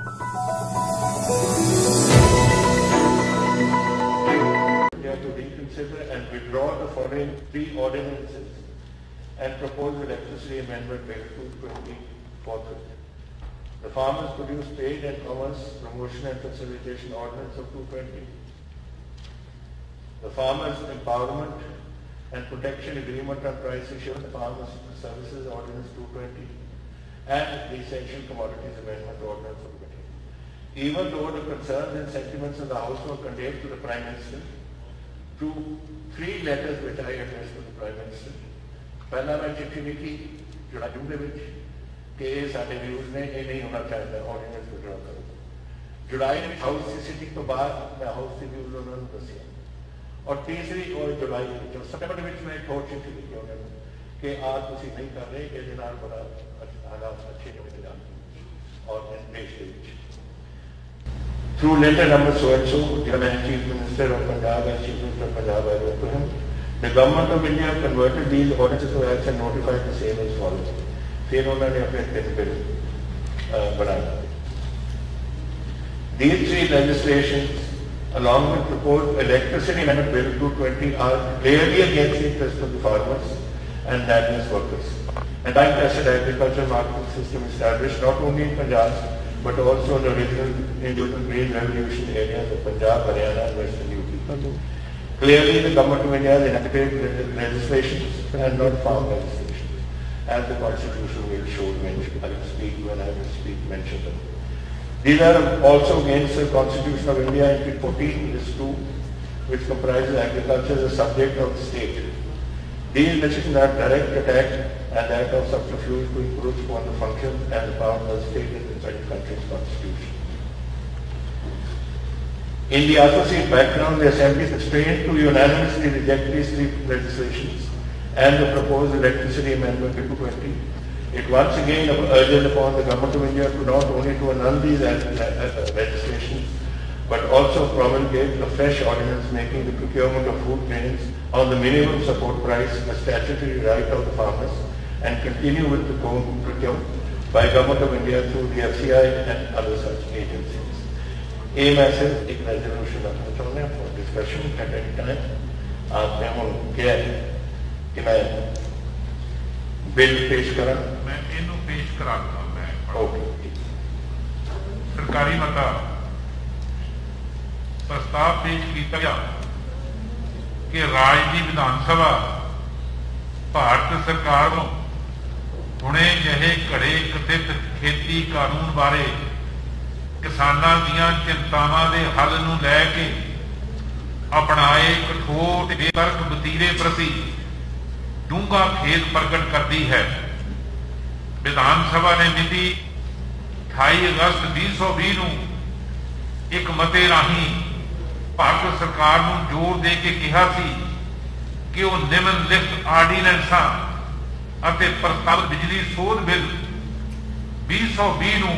To reconsider and withdraw the following three ordinances and propose electricity amendment bill 220 forthwith. The Farmers Produce Trade and Commerce Promotion and Facilitation Ordinance of 220. The Farmers Empowerment and Protection Agreement on Price Assurance Farmers Services Ordinance 220 and the Essential Commodities Amendment Ordinance of 220. Even though the concerns and sentiments of the House were conveyed to the Prime Minister through three letters which I addressed to the Prime Minister. पहला मैं चिट्ठी लिखी जुलाई जून के साढ़े views ने ये नहीं होना चाहता ऑर्डिनेंस विड्रॉ करो। जुलाई में हाउस की सिटिंग तो बाद मैं हाउस के व्यूज उन्होंने दसिया और तीसरी और जुलाई जो सितंबर में मैं एक और चिट्ठी लिखी उन्होंने कि आज तुम नहीं कर रहे कि नाल बड़ा हालात अच्छे नहीं और देश के Through letter number so and so, Chief Minister of Punjab and Chief Minister of Punjab, I wrote to him. The Government of India converted these ordinances to acts and notified the same as follows. फिर उन्होंने अपने 3 bill बनाए. These three legislations, along with proposed electricity amendment bill 220, are clearly against the interests of the farmers and landless workers. And time-tested agricultural market system established not only in Punjab, but also in the original Green Revolution areas of Punjab, Haryana and Western UP. Clearly, the Government of India has enacted legislations and not farm legislations, as the Constitution will show when I will speak mention them. These are also against the Constitution of India in 14 is 2, which comprises agriculture as a subject of the state. These legislations are direct attack and act of subterfuge to encroach upon the functions and the powers of the state inside the country's constitution. In the associate background, the Assembly sustained to unanimously reject these three legislations and the proposed electricity amendment to 220. It once again urges upon the Government of India to not only to annul these legislations, but also promulgate a fresh ordinance making the procurement of food grains on the minimum support price a statutory right of the farmers and continue with the procurement by Government of India through the FCI and other such agencies. A massive resolution रखना चाहते हैं for discussion at any time. आपने हम क्या कि मैं bill पेश करा मैं इन्हों पेश कराता मैं ओके सरकारी मता प्रस्ताव पेश किया गया कि राज्य की विधानसभा भारत सरकार को हुणे जहे घड़े कथित खेती कानून बारे किसानां दीयां चिंतावां दे हल नूं लैके अपनाए कठोर ते बेतरक वतीरे प्रति डूंगा खेद प्रगट करती है। विधानसभा ने मिति 28 अगस्त 2020 नूं एक मते राही भारत सरकार नूं जोर दे के कहा सी कि वो निम्नलिखित आर्डीनेंसां ਅਤੇ ਪ੍ਰਸਤਾਵਿਤ ਬਿਜਲੀ ਸੋਧ ਬਿੱਲ 2020 ਨੂੰ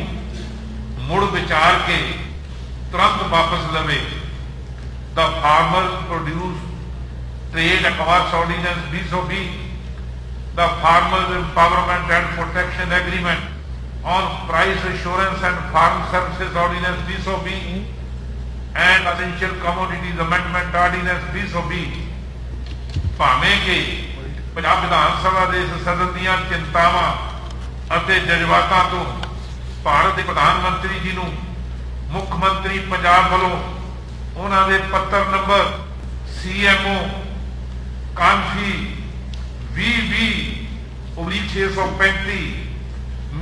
ਮੁੜ ਵਿਚਾਰ ਕੇ ਤੁਰੰਤ ਵਾਪਸ ਲਵੇ। The Farmer Produce Trade and Commerce Ordinance 2020, the Farmers Empowerment and Protection Agreement on Price Assurance and Farm Services Ordinance 2020 and Essential Commodities Amendment Ordinance 2020 ਭਾਵੇਂ ਕਿ पंजाब विधान सभा के सदन दीयां चिंतावां अते जज्बातां तो भारत के प्रधानमंत्री जी नूं मुख्यमंत्री पंजाब वालों उन्हां दे पत्र नंबर CMO कांफी 2020/635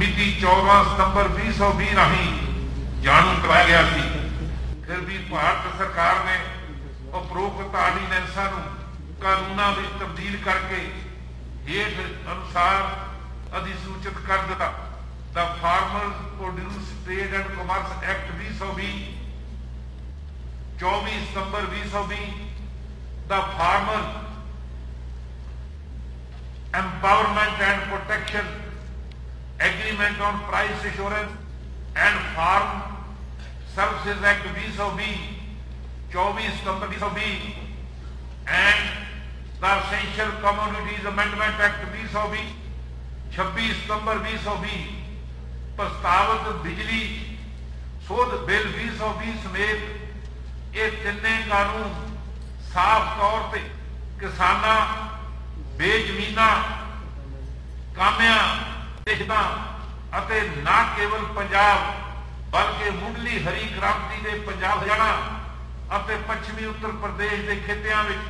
मिति 14 सितंबर 2020 राही जानू कराया गया सी। फिर भी भारत सरकार ने उपरोक्त आर्डीनेंसां नूं कानूना में तब्दील करके हेठ अनुसार अधिसूचित कर दिता। The farmers produce trade and commerce act 2020 24 सितंबर 2020, the farmer empowerment and protection agreement on price assurance and farm services act 2020 24 सितंबर 2020 and The Essential Commodities Amendment Act 2020 26 सितंबर 2020 प्रस्तावित बिजली बिल 2020 समेत ये तिन्ने कानून साफ तौर पर किसानां, बेजमीना, कामियां, हितां ਅਤੇ ना केवल पंजाब बल्कि मुंडली हरी क्रांति के पंजाब, हरियाणा ਅਤੇ पश्चिमी उत्तर प्रदेश के खित्तियां विच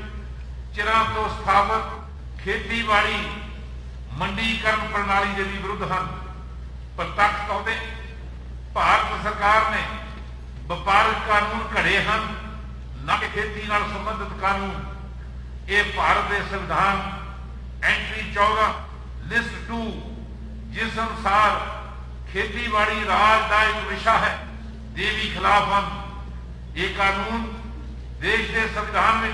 चिरां तो स्थापित खेतीबाड़ी मंडीकरण प्रणाली के भी विरुद्ध हैं। प्रत्यक्ष तौर पर भारत सरकार ने वपारक कानून घड़े हैं, न कि खेती नाल संबंधित कानून। ये भारत के संविधान एंट्री 14 लिस्ट 2 जिस अनुसार खेतीबाड़ी राज का एक विषय है दे भी खिलाफ हैं। ये कानून देश के संविधान में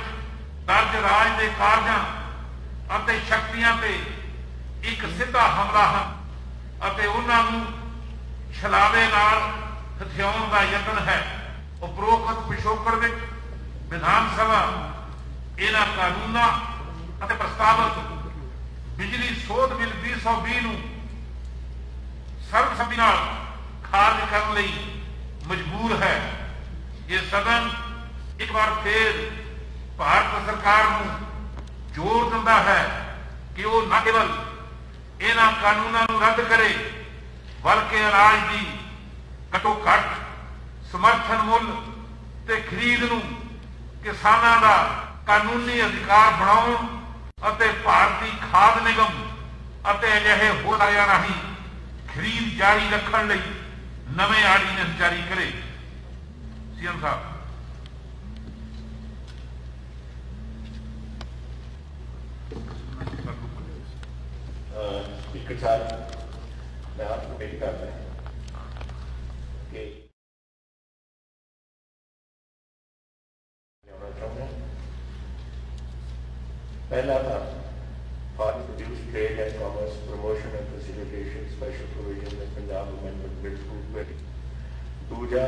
दर्ज राज के कारजां ਅਤੇ शक्तियां ते एक सीधा हमला है ਅਤੇ ਉਹਨਾਂ ਨੂੰ ਛਲਾਵੇ ਨਾਲ ਹਥਿਆਉਣ ਦਾ ਯਤਨ ਹੈ। ਉਪਰੋਕਤ ਪਿਛੋਕੜ ਵਿੱਚ ਵਿਧਾਨ ਸਭਾ ਇਹਨਾਂ ਕਾਨੂੰਨਾਂ ਅਤੇ ਪ੍ਰਸਤਾਵਿਤ ਬਿਜਲੀ ਸੋਧ ਬਿੱਲ 2020 ਨੂੰ ਸਰਬਸੰਮਤੀ ਨਾਲ ਖਾਰਜ ਕਰਨ ਲਈ ਮਜਬੂਰ ਹੈ। ਇਹ ਸਦਨ ਇੱਕ ਵਾਰ ਫੇਰ ਭਾਰਤ ਸਰਕਾਰ ਨੂੰ जोर दिंदा है कि वो न केवल इन्हां कानूनों को रद्द करे बल्कि अनाज की घटो घट समर्थन मुल ते खरीद नूं किसानां दा कानूनी अधिकार बनाउण अते भारतीय खाद निगम अते अजिहे होर अदारियां राहीं खरीद जारी रखण लई नवें आर्डीनेंस जारी करे। सीएम साहब। स्पीकर साहब, मैं आपको मेल कर रहा हूँ कि पहला था foreign produce trade and commerce promotion and facilitation special provision में पंजाब अमेंडमेंट बिल 220। दूजा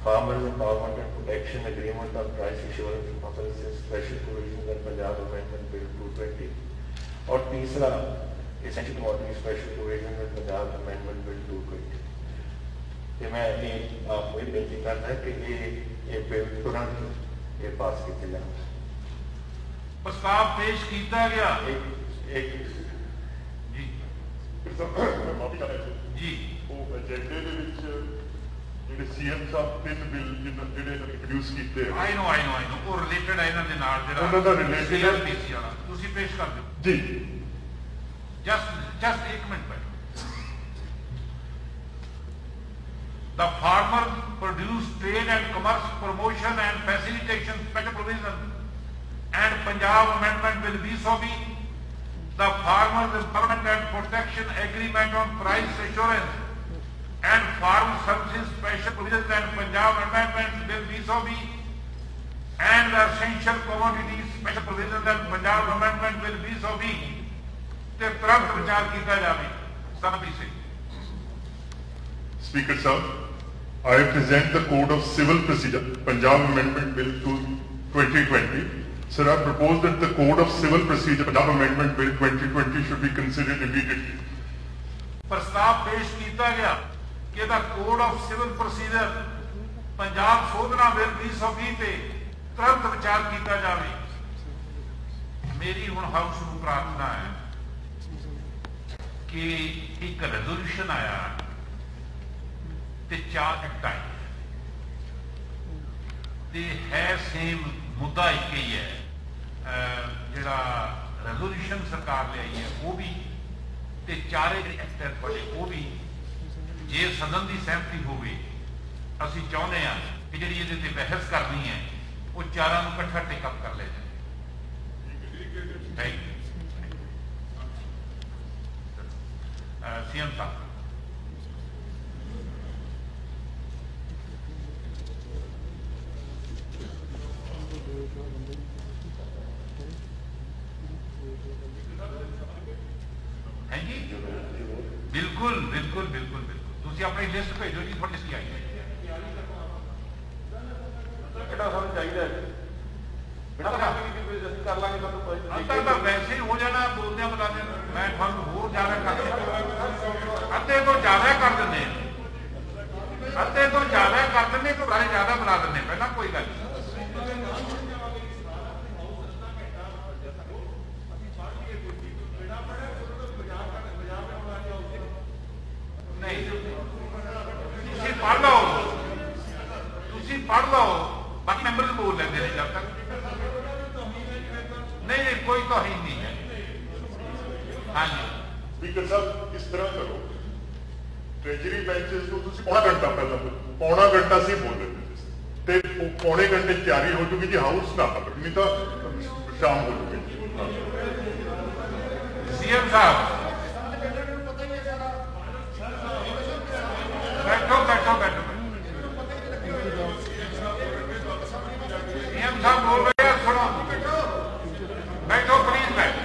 farmers empowerment and protection agreement on price assurance policies special provision में पंजाब अमेंडमेंट बिल 220। और तीसरा एसेंशियल कमोडिटी स्पेशल प्रोविजन में पंजाब अमेंडमेंट बिल 220। कि मैं ये आपको ये बेनती करना है कि ये बिल तुरंत ये पास किए जाए। प्रस्ताव पेश किया गया। एक जी माफी चाहता जी वो एजेंडे ਦੇ ਵਿੱਚ ਜਿਹੜੇ ਸੀਐਮ ਸਾਹਿਬ ਤਿੰਨ ਬਿੱਲ ਜਿਹੜੇ ਇੰਟਰੋਡਿਊਸ ਕੀਤੇ ਆਈ ਨੋ ਉਹ ਰਿਲੇਟਡ ਹੈ ਇਹਨਾਂ ਦੇ ਨਾਲ ਜਿਹੜਾ ਉਹਨਾਂ ਦਾ ਰਿਲੇਟਡ ਹੈ ਪੀਸੀ ਵਾਲਾ ਤੁਸੀਂ ਪੇਸ਼ ਕਰ ਦਿਓ ਜੀ। just एक मिनट बैठो। The Farmer Produce Trade and Commerce Promotion and Facilitation Special Provision and Punjab Amendment Bill 2020, the Farmers Empowerment and Protection Agreement on Price Assurance and Farm Services Special Provisions and Punjab Amendment Bill 2020 and the Essential Commodities Special Provisions and Punjab Amendment Bill 2020 ਤੇ ਤੁਰੰਤ ਵਿਚਾਰ ਕੀਤਾ ਜਾਵੇ ਸਭੀ ਸੇ। Speaker Sahib, I present the Code of Civil Procedure, Punjab Amendment Bill 2020. Sir, I propose that the Code of Civil Procedure, Punjab Amendment Bill 2020 should be considered immediately. प्रस्ताव पेश किया गया कि ਇਹਦਾ Code of Civil Procedure Punjab ਸੋਧਨਾ bill 2020 ਤੇ ਤੁਰੰਤ ਵਿਚਾਰ ਕੀਤਾ ਜਾਵੇ। ਮੇਰੀ ਹੁਣ ਹਾਊਸ ਨੂੰ ਪ੍ਰਾਰਥਨਾ ਹੈ कि एक रेजोल्यूशन आया ते 4 एक्ट आए ते है सेम मुद्दा एक ही है। जिहड़ा रेजोल्यूशन सरकार ले आई है वो भी ते चारे एक्ट है थोड़े वो भी जे सदन की सहमति होवे असीं चाहुंदे हां कि जिहड़ी इहदे ते बहस करनी है वो चारां नूं इकट्ठा टेकअप कर लिया जाए। सीएम साहब। है जी बिल्कुल बिल्कुल बिल्कुल बिल्कुल तुम अपनी लिस्ट भेजो जी थोड़ी सी आई वैसे ही हो जाना बोलते बता दें मैं थोड़ा होर ज्यादा कर अद्धे तो ज्यादा कर दें अद्धे तो ज्यादा कर देंगे, गुब्बारे ज्यादा बुला देंगे पहला, कोई गल नहीं। पढ़ लो, पढ़ लो, बाकी मैंबर बोल लेते हैं जब तक। नहीं कोई तौहीन नहीं है। हाँ जी स्पीकर साहब, इस तरह करो, ट्रेजरी बेंचेस को पौना घंटा पहला पौना घंटा से बोल देते थे, पौने घंटे तैयारी हो चुकी थी, हाउस ना पकड़ नहीं तो शाम हो चुकी। सीएम साहब बैठो बैठो बैठो, सीएम साहब बोल रहे हैं, सुनो, बैठो प्लीज बैठो,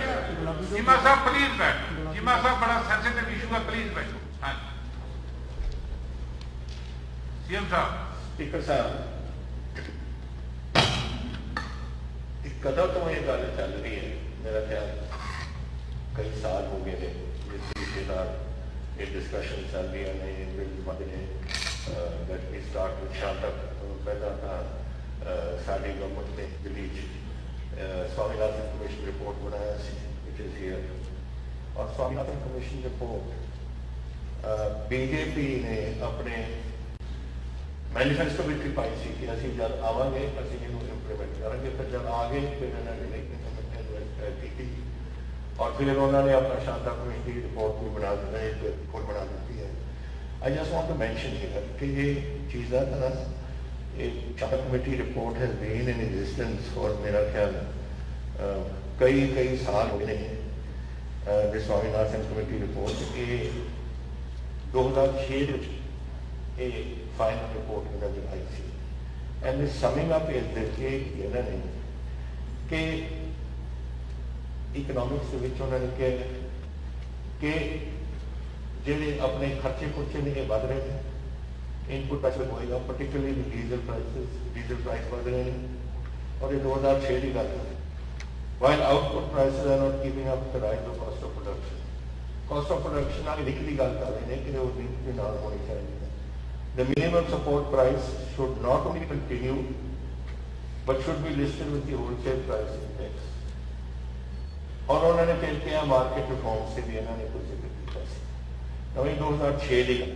चीमा साहब प्लीज बैठो, चीमा साहब बड़ा सेंसिटिव इशू है, प्लीज बैठो। हाँ सीएम साहब। स्पीकर साहब, एक कदम तो ये गल चल रही है, मेरा ख्याल कई साल हो गए हैं ये डिस्कशन चल रही है, नहीं बिल बदले that we start with Shanta, पहला था साडी गवर्नमेंट ने दिल्ली स्वामीनाथन कमीशन रिपोर्ट बनाया विच इज हियर, और स्वामीनाथन कमीशन रिपोर्ट बीजेपी ने अपने मैनीफेस्टो में पाई सी कि असं जब आवेंगे असं इंप्लीमेंट करेंगे, फिर जब आ गए फिर इन्होंने नहीं की, और फिर उन्होंने अपना शांता कमीशन की रिपोर्ट भी बना दी है। I just want to mention here कि ये चीज़ है, Shanta committee report has been in existence for मेरा ख्याल कई साल हो गए हैं। स्वामीनाथन कमेटी रिपोर्ट ये 2006 फाइनल रिपोर्ट नजर आई थी, एंड समिंग अप इज इन्होंने कि इकनॉमिक्स उन्होंने कहा कि जेडे अपने खर्चे खुर्चे ने बढ़ रहे हैं, इनपुट प्राइस होएगा, पर्टिकुलरली डीजल प्राइस बढ़ रहे हैं, और ये 2006 की गल है। While output prices are not keeping up the rise of cost of production, cost of production आगे लिख की गल कर रहे हैं कि वो लिंक भी ना होनी चाहिए। The minimum support price should not only continue but should be listed with the wholesale price index, और उन्होंने फिर किया मार्केट रिफॉर्म से भी इन्होंने कुछ जिक्र किया, नवी 2006 की गल।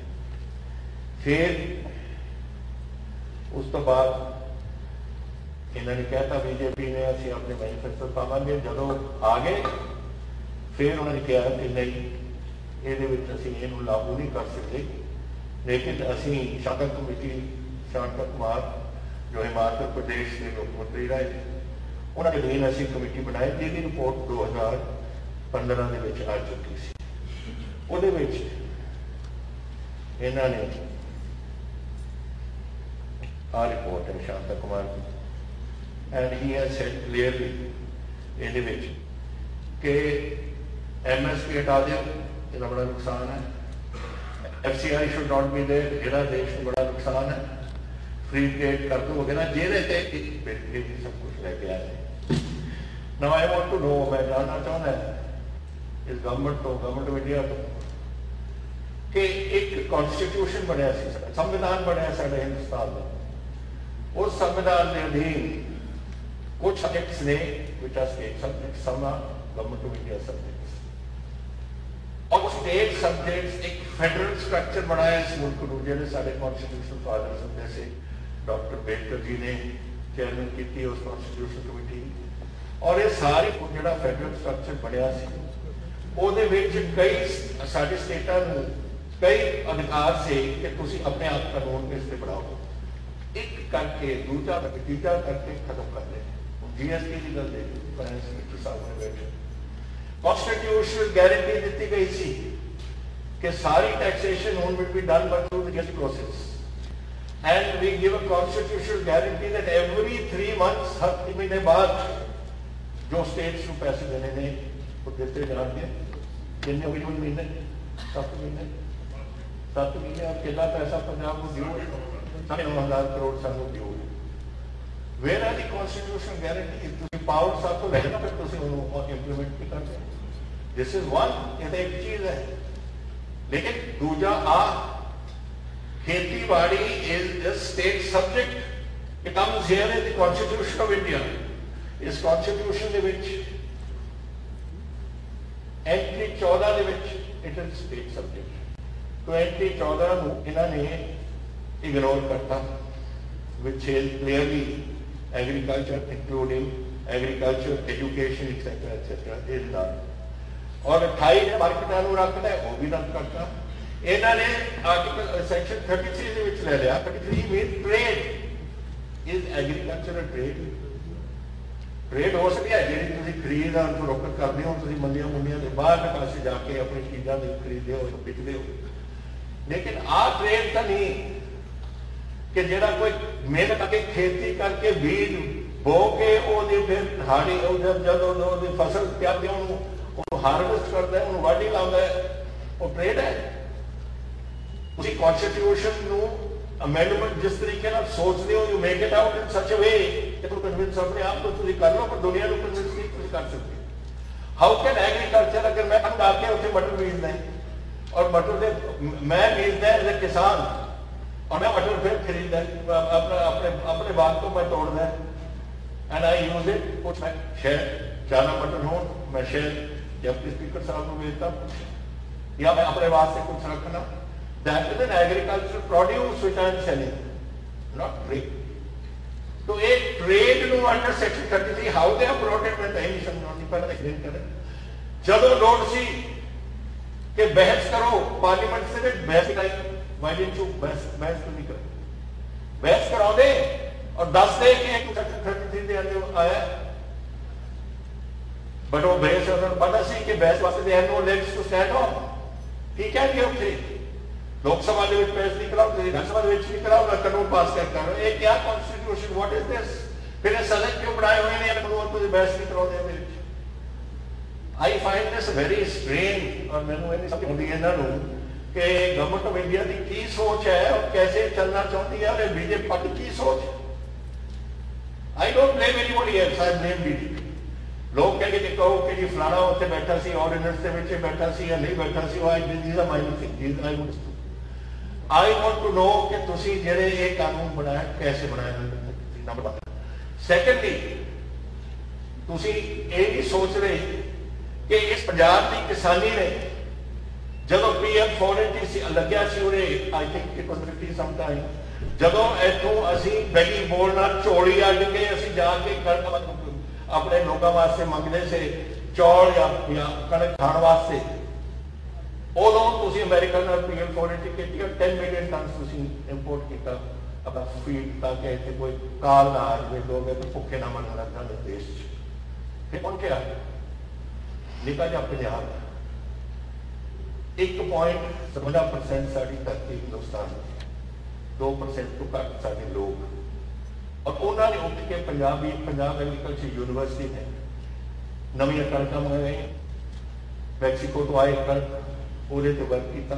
फिर उस तो बाद इन्होंने कहता बीजेपी ने असं अपने मैनीफेस्टो पावे, जो आ गए फिर उन्होंने कहा कि नहीं ये लागू नहीं कर सकते, लेकिन असी शांता कमेटी शांता कुमार जो हिमाचल प्रदेश के मुख्यमंत्री रहे, उन्होंने अधीन असी कमेटी बनाई जिसकी रिपोर्ट 2015 के आ चुकी सी। वो इन्होंने आ रिपोर्ट है शांता कुमार की, and he has said clearly ये कि MSP हटा दो, इसका बड़ा नुकसान है, FCI should not be there, यह देश में बड़ा नुकसान है, फ्री ट्रेड कर दोगे ना जेने सब कुछ लेके आए। Now I want to know, मैं जानना चाहता है इस गवर्नमेंट ऑफ इंडिया तो कि एक कॉन्स्टिट्यूशन बनया, संविधान बनया साढ़े हिंदुस्तान में, उस संविधान के अधीन कुछ सब्जेक्ट्स ने which are state subjects, some are government of India subjects, और स्टेट सब्जेक्ट्स एक फेडरल स्ट्रक्चर बनाया इस मुल्क को, जिन्हें साढ़े कॉन्स्टिट्यूशन फादर्स जैसे डॉक्टर अम्बेडकर जी ने चेयरमैन की उस कॉन्स्टिट्यूशन कमेटी, और ये सारे जो फेडरल स्ट्रक्चर बनया कई साढ़े स्टेटा कई अधिकार से कि तुम अपने आप कानून बेस पे बनाओ, एक करके दूसरा तीसरा करके खत्म कर दे। GST की गल देखो, फाइनेंस मिनिस्टर साहब ने बैठे कॉन्स्टिट्यूशनल गारंटी दी गई थी कि सारी टैक्सेशन हुन will be done by through the GST process, and we give a constitutional guarantee that every 3 months, हर 3 महीने बाद जो स्टेट्स को पैसे देने ने वो देते जाएंगे। कितने हुए महीने 7 महीने 7 महीने, और कितना पैसा पंजाब को ड्यू है, 9,500 करोड़ सानू ड्यू है। Where are the constitutional guarantee, तुम पावर साथ तो लेना, फिर तुम इंप्लीमेंट भी करते। दिस इज वन, ये तो एक चीज है, लेकिन दूजा आ Khetibadi is a state subject. It comes here in the Constitution of India. Is Constitution ਦੇ ਵਿੱਚ entry 14 ਦੇ ਵਿੱਚ it is state subject. तो entry 14 ਨੂੰ ਇਹਨਾਂ ਨੇ ignore ਕਰਤਾ, which is clearly agriculture, including agriculture, education, etc. is not. और 28 ने मार्केटां ਨੂੰ ਰੱਖਦਾ ਹੈ, ਉਹ ਵੀ ਰੱਦ ਕਰਤਾ। ਇਹਨਾਂ ਨੇ ਆਰਟੀਕਲ ਸੈਕਸ਼ਨ 33 ਦੇ ਵਿੱਚ ਲੈ ਲਿਆ। 33 means trade is agricultural trade. Trade हो सकती है जी तुम खरीद फरोख्त करते हो, तुम मंडियां मुंडियां के बाहर पासे जाके अपनी चीज़ों को खरीदते हो, बेचते हो, लेकिन आ ट्रेड तो नहीं कि जो कोई मेहनत करके खेती करके बीज बो के फिर हाड़ी जब फसल त्याग हारवेस्ट करता है, उन्होंने वाढ़ी लाता है, वो ट्रेड है। उसी कॉन्स्टिट्यूशन अमेंडमेंट जिस तरीके सोचते हो, you make it out in such a way कि तुम कन्विंस अपने आप को तुम कर लो, पर दुनिया को कन्विंस नहीं तुम कर सकते। हाउ कैन एग्रीकल्चर, अगर मैं हम आके उसे मटर बीजना है और मटर से मैं बीजना है एज ए किसान और मैं मटर फिर खरीदना है, अपने बाग को मैं तोड़ना है एंड आई यूज इट, कुछ मैं शेयर चाना मटर हो, मैं शेयर डिप्टी स्पीकर साहब को भेजता हूँ या मैं अपने वास्ते कुछ रखना। That is an agricultural produce which I am selling, not trade. So a trade no under section 33, how they have brought it with the emission not पहले explain करें। चलो लोड सी के बहस करो पार्लियामेंट से, बहस कराई, why didn't you बहस क्यों नहीं करो? बहस कराओ दे और 10 दे कि एक section 33 दे अंदर आया, but वो बहस उन्होंने पता सी कि बहस वास्ते they have no legs to stand on, ठीक है कि उसे लोकसभा के पेश नहीं कराओ, विधानसभा के नहीं कराओ, ना कानून पास कर ये क्या कॉन्स्टिट्यूशन, व्हाट इज दिस? फिर सदन क्यों बनाए हुए हैं कानून बहस नहीं कराते? I find this very strange और मैंने ये नहीं समझ आती इन्हों कि गवर्नमेंट ऑफ इंडिया की की सोच है और कैसे चलना चाहती है और बीजेपी पार्टी की सोच। I don't blame anybody else, I blame BJP. लोग कहेंगे कि कहो कि जी फलाना उत्थे बैठा सी ऑर्डिनेंस के विच बैठा सी या नहीं बैठा सी, I this are my thing. I want to know कि तुसी जेड़े ये कानून बनाया कैसे बनाया, नंबर 1। सैकेंडली तुसी ये भी सोच रहे कि इस पंजाब की किसानी ने जदों PM 480 लग्या सी उरे, I think it was 50 some time, जदों इथों असी बैगी बोलना झोली अड्ड के असी जाके अपने लोगों वास्ते मंगते से चौल या कणक खाण वास्ते, उदों तुसी अमेरिका नाल PM 480 की 10 मिलियन टन तुसी इंपोर्ट किया अपना फीड, ताकि इतने कोई काल ना आ जाए, लोग तो भुखे ना मरन लग जाए देश। फिर कौन क्या निका जा पंजाब 1.17% साड़ी धरती हिंदुस्तान, 2% तो घट सारे लोग, और उन्होंने उठ के पंजाब एग्रीकल्चर यूनिवर्सिटी ने नवी कणक मंगाई, मैक्सीको तो आए कणक ਉਹਦੇ ਤੇ ਵਰਕ ਕੀਤਾ,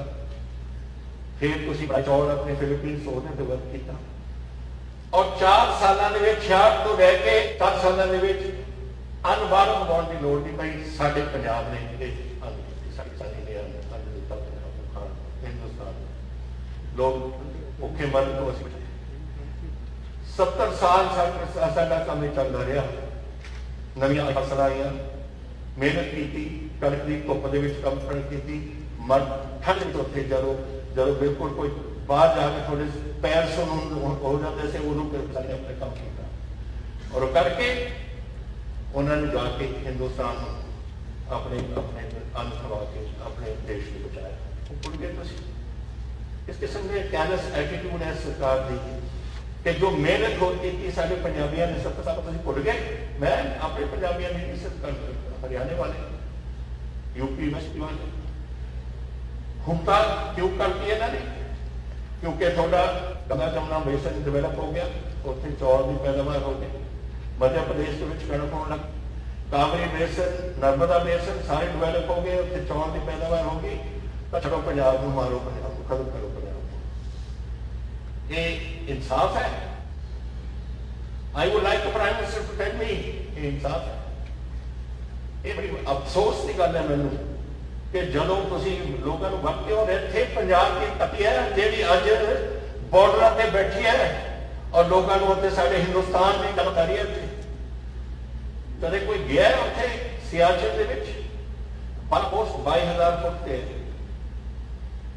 फिर ਤੁਸੀਂ ਚੌਲ अपने फिलीपींस ਉਹਦੇ ਤੇ ਵਰਕ ਕੀਤਾ, और 4 ਸਾਲਾਂ ਦੇ ਵਿੱਚ 66 ਤੋਂ ਲੈ ਕੇ 10 ਸਾਲਾਂ ਦੇ ਵਿੱਚ ਅੰਨ ਬਾਹਰੋਂ ਮੰਗਾਉਣ ਦੀ ਲੋੜ ਨਹੀਂ ਪਈ। ਸਾਡੇ ਪੰਜਾਬ ਨੇ ਇਹ ਅੰਨ ਕੀਤੀ, ਸਾਡੀ ਕਿਸਾਨੀ ਨੇ ਅੰਨ ਦਿੱਤਾ ਪੰਜਾਬ ਨੂੰ ਖਾਣ। हिंदुस्तान लोग भुखे मਰਨ ਤੋਂ ਅਸੀਂ 70 ਸਾਲ ਸਾਡਾ ਕੰਮ ਇਹ ਚੱਲਦਾ ਰਿਹਾ, ਨਵੀਆਂ ਫਸਲਾਂ ਆਈਆਂ, ਮਿਹਨਤ ਕੀਤੀ, कणक की धुप के कम की मर ठंड में उत्थे जो बिल्कुल कोई बाहर जाके थोड़े पैर सुन हो जाते थे, उदों किसानी ने अपने काम किया और करके उन्होंने जाके हिंदुस्तान अपने अपने अन्न खवा के अपने देश को बचाया। भुल गए इस किस्म के कैलस एटीट्यूड है सरकार की कि जो मेहनत होती थी साढ़े पंजाबियों ने 70 साल तुम भुल गए। मैं अपने पंजाबियों ने हरियाणे वाले, यूपी वेस्ट वाले हुक्का क्यों करती है ना, क्योंकि थोड़ा गंगा जमुना बेसन डिवेलप हो गया, उत्थे चौल की पैदावार हो गई, मध्य प्रदेश के कणक होने लग, कावरी बेसन नर्मदा बेसन सारे डिवेलप हो गए, उत्थे चौल की पैदावार हो गई, तो चलो पंजाब को मारो, पंजाब को खत्म करो, पंजाब को। ये इंसाफ है? I would like the prime minister to tell me ये इंसाफ है? ये बड़ी अफसोस की गल है मैनू कि जदों तुसीं लोगों को वरते हो, इत्थे पंजाब की धरती है जिहड़ी अज बॉर्डर से बैठी है और लोगों को उत्ते साडे हिंदुस्तान की गल कर रही है। कदे कोई गया है उत्थे सियाचिन दे विच पोस्ट 22,000 फुट से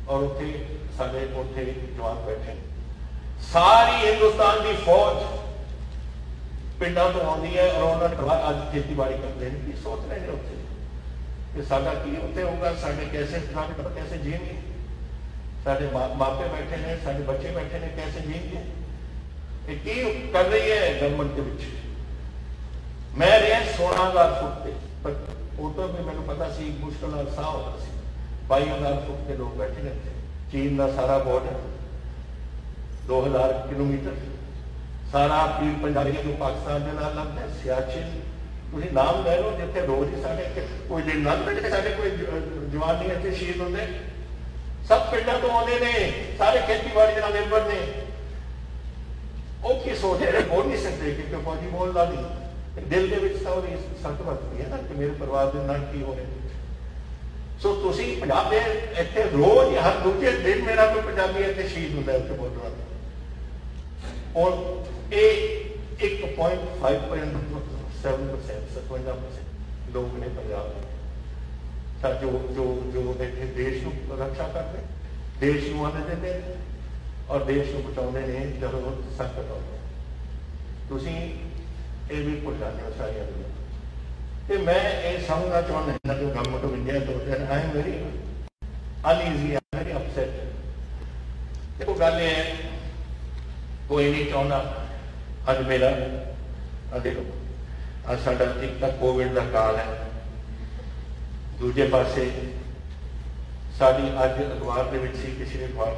और उत्थे साडे उत्थे जवान बैठे। सारी हिंदुस्तान की फौज पिंडा तो आती है और उन्होंने अज खेतीबाड़ी करते हैं। की सोच रहे हैं उत्थे कि साडा की उत्थे होगा, साडे कैसे कैसे जिएंगे, साडे मापे बैठे ने, साडे बच्चे बैठे ने, कैसे जिएंगे। की कर रही है गवर्नमेंट के विच। मैं रहा 16,000 फुट से, पर उतो भी मैंने पता सी मुश्किल साह होता सी। 22,000 फुट के लोग बैठे रहते। चीन का सारा बॉर्डर 2,000 किलोमीटर, सारा पीर पंजाबी जो पाकिस्तान के नाल लगता है। सियाचिन तुसीं नाम ले लो, जिथे रोज ही साढ़े कोई दिन लंघ जिथे साढ़े कोई जवान नहीं इतने शहीद होंगे। सब पिंडों तो आते ने, सारे खेतीबाड़ी के निर्भर ने। वो की सोच है, बोल नहीं सकते क्योंकि फौजी बोलता नहीं। दिल के तो सट बचती है ना कि मेरे परिवार के नाल की हो रहे। सो तुसीं पंजाब दे इत्थे रोज हर दूजे दिन मेरा कोई पंजाबी इत्थे शहीद होंदा है उत्थे बॉर्डर ते। और ये 1.5% 57% लोग ने पंजाब जो जो जो इत्थे देश को रक्षा करते, देश को आने देते और देश को बचाने ने जब संकट आते। तुसीं ये भी भुल जाते हो सारियां गल्लां। ते मैं ये समझना चाहता जो गवर्नमेंट ऑफ इंडिया तो I am very uneasy, I am very upset. देखो गल ये है, कोई नहीं चाहता अज मेरा देखो अज साडा एक तो कोविड का काल है, दूजे पासे साड़ी अज अखबार के पिछले अखबार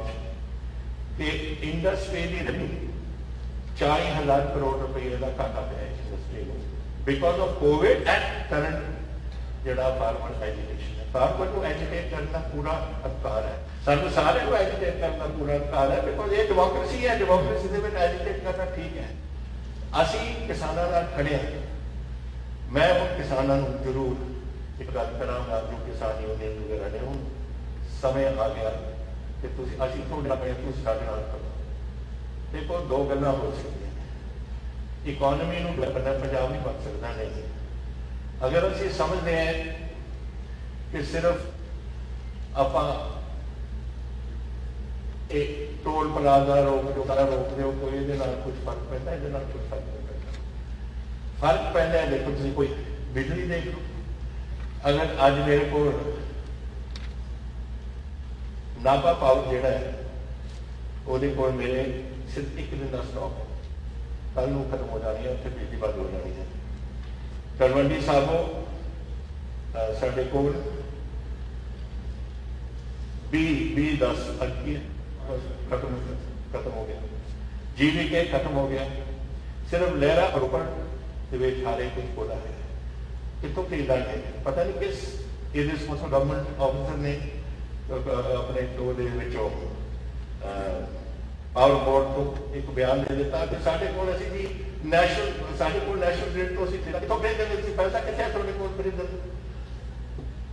कि इंडस्ट्री की रनिंग 40,000 करोड़ रुपये का घाटा पाया इंडस्ट्री को because of Covid and current जो फार्मर एजुकेशन है। फार्मर को एजुकेट करना पूरा अधिकार है, सानू सारे को एजुकेट करना पूरा अधिकार है बिकॉज ये डेमोक्रेसी है। डेमोक्रेसी में एजुकेट करना ठीक है। असी किसानों नाल खड़े हैं। मैं हम किसानों जरूर एक गल करांगा जो किसान यूनियन वगैरह ने, हूँ समय आ गया कि तुसीं असीं तुहाडे अपने तुसीं साडे नाल करो। देखो दो गल्लां हो सकदियां। इकोनॉमी नूं बनना पंजाब नहीं बन सकता नहीं। अगर असीं समझते हैं कि सिर्फ आपां एक टोल प्लाजा रोक जो सारा रोक दो कोई ये कुछ फर्क पैदा है, ये कुछ फर्क नहीं पैदा। फर्क पैदा है देखो तुसीं कोई बिजली देख लो। अगर अज मेरे को नाभा पावर जिहड़ा है ਉਹਦੇ ਕੋਲ मेरे सिर्फ एक दिन का स्टॉक है, कल नूं खत्म हो जानी है, उत्थे बिजली बंद हो जानी है। तलवंडी साबो साडे कोल 20-10 अटकी खत्म हो गया। GVK खत्म हो गया। सिर्फ लहरा रोपड़ हारे कुछ बोला है कितों खरीदा है पता नहीं किस गवर्नमेंट ऑफिसर ने अपने टो पावर बोर्ड को एक बयान दे दिता कि साढ़े को जी नैशनल ग्रिड तो कितों खरीदे पैसा कितने थोड़े को खरीदन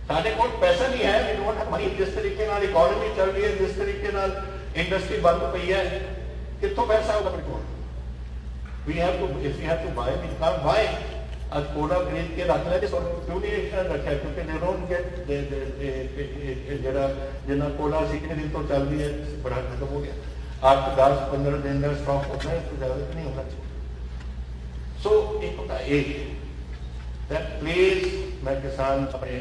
साढ़े को पैसा नहीं है। We don't have money. जिस तरीके नाल इकोनॉमी चल रही है, जिस तरीके नाल इंडस्ट्री बंद पई है, कितों पैसा होगा अपने को। We have to if we have to buy we can't buy. आज कोड़ा खरीद के रख लिया क्यों नहीं रखा क्योंकि दे डोंट गेट जरा जिन्ना कोड़ा सी कितने दिन तो चल रही है बड़ा खत्म हो गया। 8-10-15 दिन का स्टॉक होता है तो ज्यादा नहीं होना चाहिए। सो एक होता एक दैट प्लीज मैं किसान अपने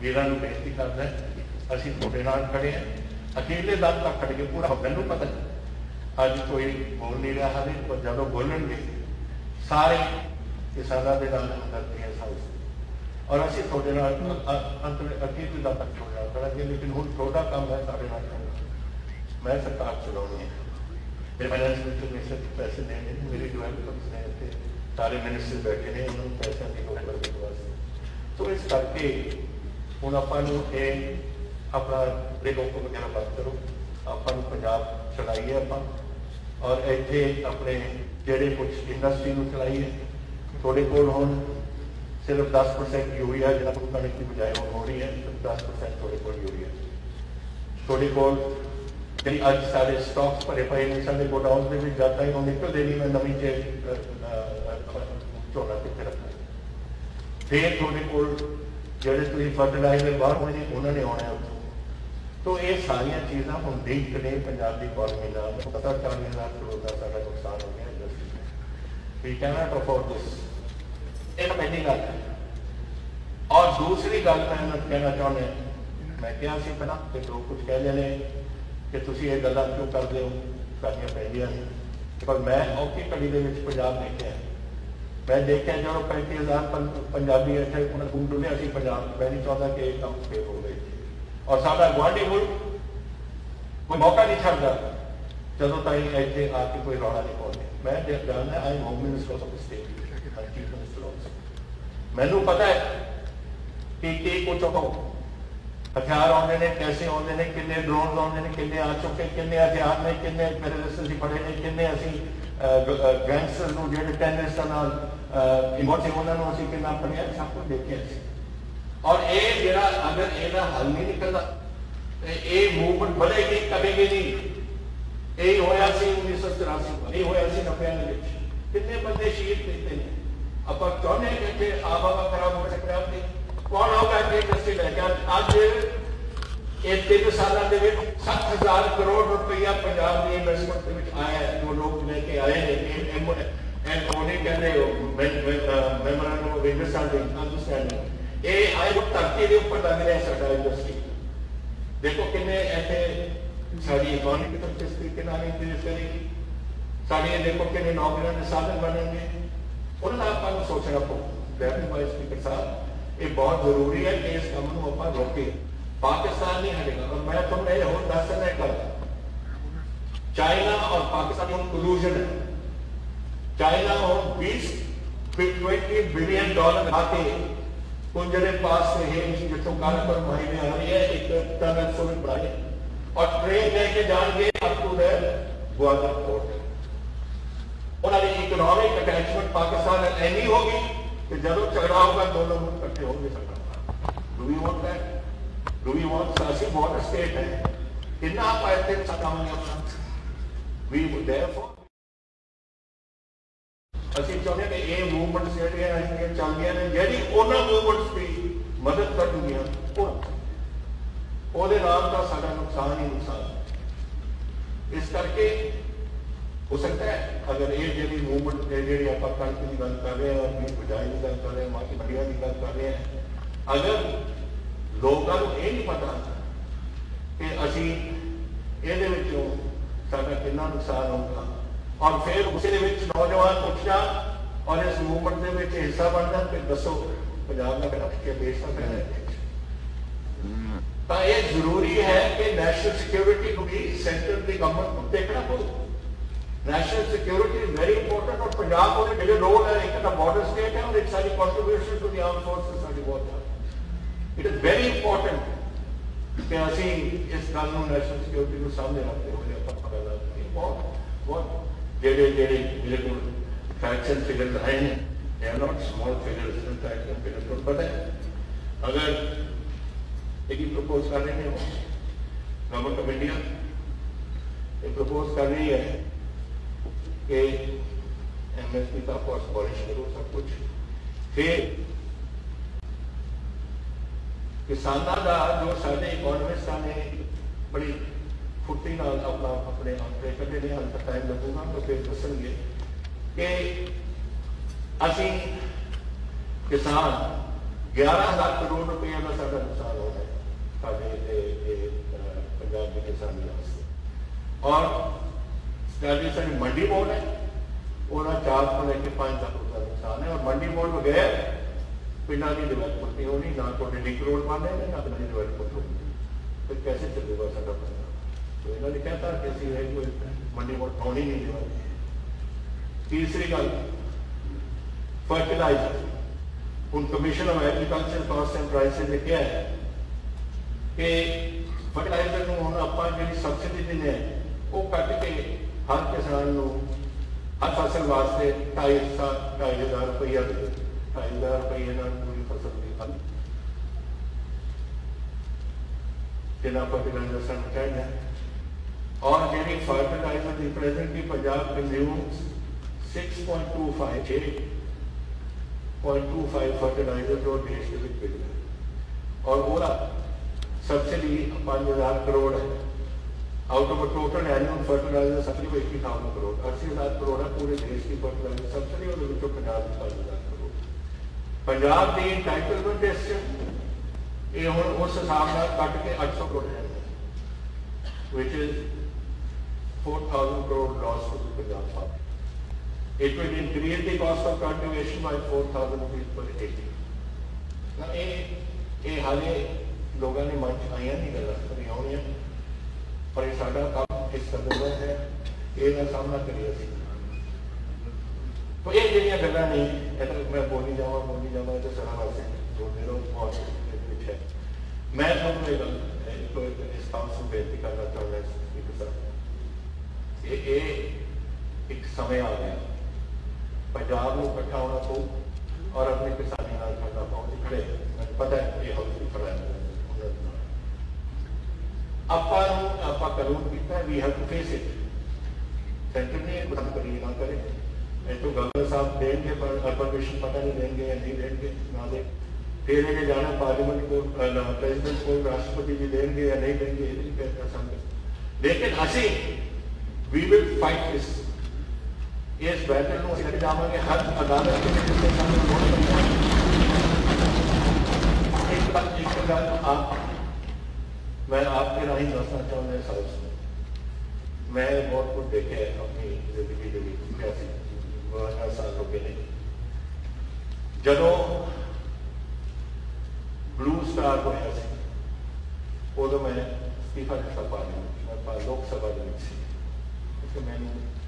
वीरां नूं बेनती करदा असीं तुहाडे नाल खड़े हैं। अकेले दम तक खड़ के पूरा मैनूं पता अज कोई बोल नहीं रहा हाले पर जदों बोलणगे सारे किसानों के नाल हमदर्दी है साउस और असीं तुहाडे नाल अंत अखीरले दम तक तुहाडे नाल खड़ांगे। लेकिन हुण तुहाडा काम है साडे नाल खड़ना। मैं सरकार चलानी है, मेरे फाइनेंस मिनिस्टर ने पैसे देने, मेरे जो है सारे मिनिस्टर बैठे ने उन्होंने पैसा की करने वास्ते। तो इस करके हुण आपां नूं अपना लोक वगैरह बंद करो, आपां नूं पंजाब चलाइए आपां और इत्थे अपने जिहड़े कुछ इंडस्ट्री नूं चलाइए। थोड़े कोल हुण सिर्फ 10% यूरिया जिहड़ा कणक की बजाय हो रही है, 10% थोड़े कोल यूरिया। थोड़े कोल जी अज सारे स्टॉक्स भरे पे ने सारे गोडाउन के जाता ही निकलते नहीं, मैं नवी झोना कितने रखना, फिर थोड़े को जोड़े तुम फर्टिलाइजर बाहर होने उन्होंने आना उत्थों। तो ये सारिया चीज़ा हम लीक ने पंजाब की इकॉनमी का पता 40,000 करोड़ का सारा नुकसान हो गया इंडस्ट्री में। We can not afford this, एक पहली गल है। और दूसरी गल मैं कहना चाहना, मैं क्या सी पहला कि लोग कुछ कह रहे हैं कि तुम ये गल्लां क्यों करते हो, करनियां पैंदियां नहीं, पर मैं औखी घड़ी के पंजाब देखा, मैं देखा जो 35,000 पंजाबी इतने उन्हें डुलिया सी पंजाब। मैं नहीं चाहता कि ये काम फेल हो गए और साडा गुआढ़ी मुल्क कोई मौका नहीं छड्डदा जदों ताईं इत्थे आके कोई रौला नहीं पाउंदे। मैं जानना I am home minister of the state, chief minister of, मैनूं पता है कि कुछ हो हथियार आते हैं, कैसे आते हैं, किन्ने ड्रोन आते हैं, किन्ने आ चुके, किन्ने हथियार ने, किन्ने टेररिस्ट असीं फड़े ने, किन्ने असीं गैंगस्टर नूं जिहड़े टेररिस्टां नाल इन्वॉल्व थे उन्होंने असीं किन्ना फड़िया, सब कुछ देखिया। और ये जिहड़ा अगर इहदा हल नहीं निकलदा ये मूवमेंट बढ़ेगी कटेगी नहीं। यही होया सी 1984, यही होया सी 90 ਦੇ ਵਿੱਚ, किन्ने बंदे शहीद कीते ने। ਆਪਾਂ ਚਾਹੁੰਦੇ ਹਾਂ कि इत्थे आबहवा खराब हो सकता है, कौन होगा इंडस्ट्री लैके अज ये 3 सालों के 60,000 करोड़ रुपया पंजाब की इन्वेस्टमेंट आया है, जो लोग लेके आए हैं उन्हें कहते मैमोरेंडम ऑफ अंडरस्टैंडिंग, ये आए वो धरती के उपर लग रहा है साडा इंडस्ट्री। देखो किन्ने इतने साड़ी इकॉनमी की तरफ किस तरीके इंक्रीज करेगी, साड़ी देखो किन्ने नौकरियों के साधन बनेंगे, उन्होंने आपको सोचना पड़ेगा। स्पीकर साहब ये बहुत जरूरी है कि इस काम को आप रोके, पाकिस्तान नहीं हटेगा। और मैं तुमने और दस नहीं कर, चाइना और पाकिस्तान में कोलूजन है, चाइना और 20 बिलियन डॉलर आके कुछ जगह पास से है जितों कारगर महीने आ रही है, एक टनल सोलर बढ़ाए और ट्रेन लेके जाएंगे up to the Gwadar port. उन्होंने इकोनॉमिक अटैचमेंट पाकिस्तान ऐनी होगी कि जब झगड़ा होगा दोनों मुल्क इकट्ठे होंगे सकता। Do we want that? Do we want ऐसी बॉर्डर स्टेट है कितना आप आते हैं सकामेंगे अपना वी देयरफॉर ਅਸੀਂ ਚਾਹੁੰਦੇ ਕਿ ਇਹ ਮੂਵਮੈਂਟਸ ਜਿਹੜੀਆਂ ਆਈਆਂ ਚੱਲਦੀਆਂ ਨੇ, ਜਿਹੜੀ ਉਹਨਾਂ ਮੂਵਮੈਂਟਸ ਦੀ ਮਦਦ ਕਰਨਗੀਆਂ ਉਹਦੇ ਨਾਲ ਤਾਂ ਸਾਡਾ ਨੁਕਸਾਨ ਹੀ ਨੁਕਸਾਨ। ਇਸ ਕਰਕੇ हो सकता है अगर ये जी मूवमेंट जी आप कणक की गल कर रहे हैं और बिजाई की गल कर रहे हैं, बाकी मंडिया की गल कर रहे हैं, अगर लोगों को ये नहीं पता कि असी ये साडा कितना नुकसान होगा और फिर उस नौजवान उठ जा और इस मूवमेंट के हिस्सा बन जाए, फिर दसो पंजाब का रख के देश का तो ये जरूरी है कि नैशनल सिक्योरिटी को भी सेंटर की गवर्नमेंट को देखना पड़ेगा। National security is very important और पंजाब को मेजर रोल है, एक बॉर्डर स्टेट है और एक सारी contribution to the armed forces साडी बहुत है। इट इज वेरी इंपॉर्टेंट कि असी इस गल नूं नेशनल सिक्योरिटी को सामने रखते हुए बहुत जेडे मेरे को फैक्ट्स एंड फिगर्स आए हैं, they are not small figures, in fact and figures को पता है। अगर एक ही प्रपोज कर रहे हैं गवर्नमेंट ऑफ इंडिया ये प्रपोज कर रही है कि एमएसपी का कॉस्ट अबॉलिश करो सब कुछ, फिर किसानों का जो सारे इकोनॉमिस्टा ने बड़ी फुर्ती अपना अपने आंकड़े कटे ने, हाल तक टाइम लगूगा तो फिर दसेंगे कि असी किसान 11,000 करोड़ रुपये का साਡਾ नुकसान हो रहा है साढ़े पंजाब के किसानी वास्ते। और साड़ी मंडी बोर्ड है वह 4 को लेकर 5 लाख रुपया नुकसान है और मंडी बोर्ड बगैर पिंडा की डिवेलपमेंट नहीं होनी, ना तो लिंक रोड बने ना पिंडा की डिवेलपमेंट होगी, फिर कैसे चलेगा साਡਾ पंजाब। तो इन्होंने कहता कि ऐसी है कोई मंडी बोर्ड होनी नहीं देवानी। तीसरी गल फर्टिलाइजर, उन commission of agriculture cost and prices ने क्या है कि फर्टिलाइजर को हम आप जी सबसिडी देने वो कट के हर किसान को हर फसल वास्ते 2,500 रुपया दे, 2,500 रुपये पूरी फसल की खल जिन्ना फर्टिलाइजर सानू चाहिए Organic fertilizer, the presently Punjab consumes 6.25 fertilizer जो देश के लिए बिक रहा है, और वो सब्सिडी 5,000 करोड़ है। Out of total annual fertilizer subsidy 80,000 crore, 80,000 crore है पूरे देश की फर्टिलाइजर सब्सिडी, और पंजाब की 5,000 करोड़। पंजाब की एंटाइटलमेंट ये हम उस हिसाब से कट के 800 करोड़ है, which is 4,000 crore loss to the Punjab farm. It will increase the cost of cultivation by 4,000 rupees per acre. Now, ये हाले लोगों ने मन च आइया नहीं गल्लां करी आउणियां, पर ये साडा काम इस कदर दा है, ਇਹਦਾ सामना करिए असीं। तो ये ਜਿਹੜੀਆਂ ਗੱਲਾਂ नहीं, मैं बोली जावां तो सारा वास्ते बोलदे रहो बहुत कुछ है। मैं ਤੁਹਾਨੂੰ ਇਹ ਗੱਲ इस काउंसिल बेनती करना चाहता हूं स्पीकर साहब, ये एक समय आ गया पंजाब में इकट्ठा होना पो और अपनी किसानी नाल खड़ना पाओ खड़े। मैंने पता है ये हाउस आपा कानून किया, we have to face it. Centre ने कुछ करिए ना करे, तो गवर्नर साहब देंगे परमिशन, पता नहीं देंगे या नहीं देंगे, ना दे फिर ये जाना पार्लियामेंट को, प्रेसिडेंट को, राष्ट्रपति जी देंगे या नहीं देंगे, ये नहीं कर सकते। लेकिन असी वी विल फाइट दिस, इस बैटल को असीं जावांगे हर अदालत के जिससे सानूं लोड़ पई। एक गल मैं आपके राही दसना चाहूँगा साहब, मैं बहुत कुछ देखे अपनी जिंदगी के लिए, 52 साल हो गए। जदों ब्लू स्टार होया सी उदों मैं इस्तीफा दिता पार्लियामेंट, मैं लोकसभा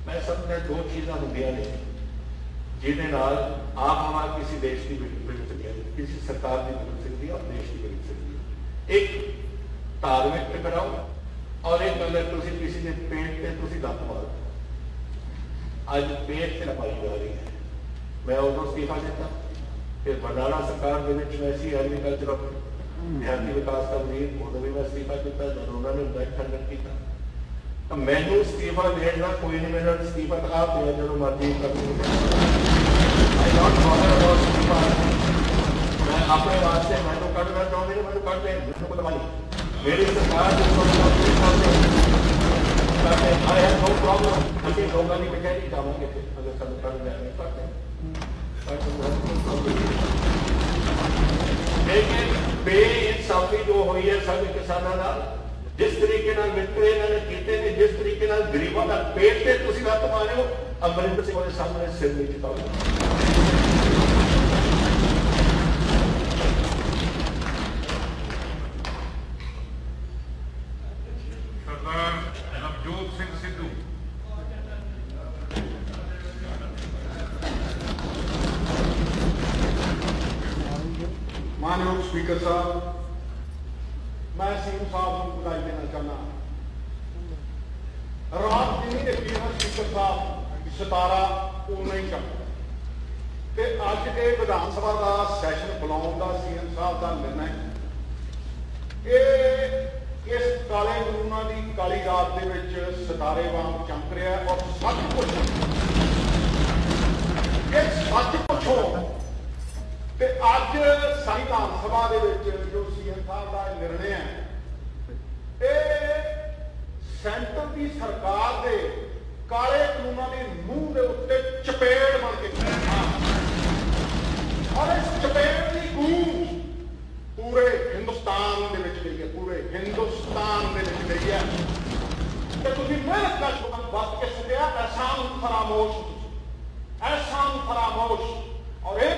मैं समझदा 2 चीज़ां होंदियां ने जिहदे नाल आप हमारा किसी देश की बिगड़ सकती है, किसी सरकार की बिगड़ सकती है और देश की बिगड़ सकती है। एक धार्मिक टकराओ और एक अगर तुसीं किसी के पेट से तुसीं लत्त मारो। अज पेट से लपाई जा रही है। मैं उदों इस्तीफा दिता, फिर बरनाला सरकार के वैसी एग्रीकल्चर देहाती विकास का वजीर उदों भी मैं इस्तीफा दिता जब उन्होंने बैठ खंडन किया। तो मैनू इस्तीफा देना कोई नहीं, मेरा इस्तीफा तो आप दिया जो मर्जी कर। मैं अपने वास्ते मैनू कटना चाहते हैं, मैनू कट दें, मैनू को दवाई मेरी सरकार आई हैव नो प्रॉब्लम। अभी लोगों की कचहरी जावांगे अगर सब कर जाएंगे करते हैं। लेकिन बेइंसाफी जो हुई है सब किसानों नाल, जिस तरीके नाल वितरे इन्होंने कीते ने, जिस तरीके नाल गरीबों का पेट से तुसीं लत्त मारे हो, अमरिंदर सिंह के सामने सिर नहीं झुकाओ। सरदार नवजोत सिंह सिद्धू। मानयोग स्पीकर साहब, मैं सीएम साहब को बधाई देना चाहना। रात जिन्नी देखी है स्पीकर साहब 17 उन्ना ही चल ते अज के विधानसभा का सैशन बुलाने का सीएम साहब का निर्णय इस काले कानूना की काली रात के विच सितारे वांग चमक रहा है और सच पुछो ते अज सारी विधानसभा दे विच जो सीएम साहब का निर्णय है, ये सेंटर की सरकार के काले कानूना के मूँह के उत्ते चपेट बन के और इस चपेट की गूंज पूरे हिंदुस्तान दे विच गई है, पूरे हिंदुस्तान दे विच गई है। ते तुसीं मेहनत का शुक्र बस के सदिया एहसान फरामोश, एहसान फरामोश। और ये